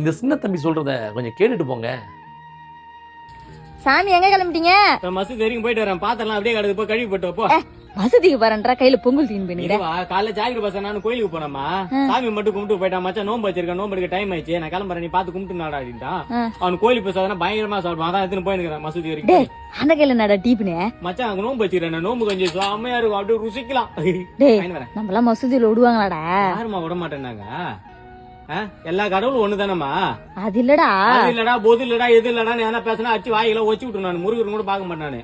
இந்த சின்ன தம்பி சொல்றத கொஞ்சம் கேட்டுட்டு போங்க. சாமி எங்க கிளம்பிட்டீங்க? மசூதி வரைக்கும் போயிட்டு வரேன். பாத்திரலாம் அப்படியே கிடக்கு, போய் கழுவி போட்டு போ. மசூதிக்கு வரேன்றா, கையில பொங்கல் தீன் பண்ணிடுற. காலைல ஜாகிர் பஸ் நான் கோயிலுக்கு போனோமா, சாமி மட்டும் கும்பிட்டு போயிட்டான். மச்சான் நோம்பு வச்சிருக்கேன், நோம்பு எடுக்க டைம் ஆயிடுச்சு, நான் கிளம்புறேன், நீ பாத்து கும்பிட்டு நாடா அப்படின்ட்டான். அவன் கோயிலுக்கு போய் பயங்கரமா சாப்பிடுவான். அதான் எடுத்துன்னு போயிருக்கிறேன் மசூதி வரைக்கும். அந்த கையில நட டீப்னு மச்சான் அங்க நோம்பு வச்சிருக்கேன், நோம்பு கொஞ்சம் செம்மையா இருக்கும், அப்படியே ருசிக்கலாம். நம்ம எல்லாம் மசூதியில விடுவாங்களாடா? யாருமா விட மாட்டேன்னாங்க? எல்லா கடவுளும் ஒண்ணுதானம்மா. அது இல்லடா, அது இல்லடா, பொது இல்லடா, எது இல்லடா, என்ன பேசினா அச்சு வாயில வச்சு விட்டு நான் முருகன் கூட பாக்க மாட்டானு.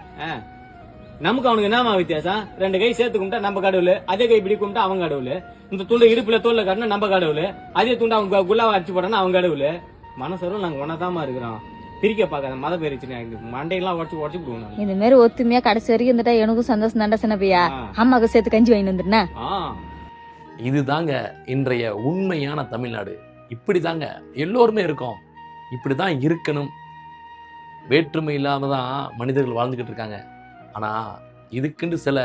நமக்கு அவனுக்கு என்னமா வித்தியாசம்? ரெண்டு கை சேர்த்து கும்பிட்டா நம்ம கடவுள், அதே கை இப்படி கும்பிட்டா அவன் கடவுள். இந்த துண்டு இடுப்புல தோல்ல காட்டினா நம்ம கடவுள், அதே துண்டு அவங்க குல்லாவை அடிச்சு போட்டானா அவன் கடவுள். மனசரும் நாங்க ஒன்னதாமா இருக்கிறோம். பிரிக்க பாக்காத மத பேரிச்சு மண்டையெல்லாம் உடச்சு உடச்சு விடுவோம். இந்த மாதிரி ஒத்துமையா கடைசி வரைக்கும் இருந்துட்டா எனக்கும் சந்தோஷம் தாண்டா சின்ன பையா. அம்மாவுக்கு சேர்த்து கஞ்சி வாங்கி வந்துருனா. இதுதாங்க இன்றைய உண்மையான தமிழ்நாடு. இப்படி தாங்க எல்லோருமே இருக்கோம், இப்படிதான் இருக்கணும். வேற்றுமை இல்லாம தான் மனிதர்கள் வாழ்ந்துகிட்டு இருக்காங்க. ஆனா இதுக்குன்னு சில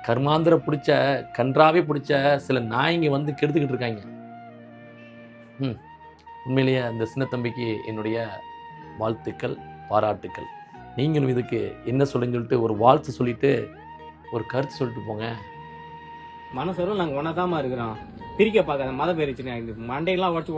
கர்மாந்திர பிடிச்ச கன்றாவே பிடிச்ச சில நாய்ங்க வந்து கெடுத்துக்கிட்டு இருக்காங்க. உண்மையிலேயே அந்த சின்ன தம்பிக்கு என்னுடைய வாழ்த்துக்கள், பாராட்டுக்கள். நீங்களும் இதுக்கு என்ன சொல்லுன்னு சொல்லிட்டு ஒரு வாழ்த்து சொல்லிட்டு ஒரு கருத்து சொல்லிட்டு போங்க. மனசரும் நாங்க ஒன்னதாமா இருக்கிறோம். பிரிக்க பாக்காத மத பேரிச்சு மண்டையெல்லாம் உடச்சு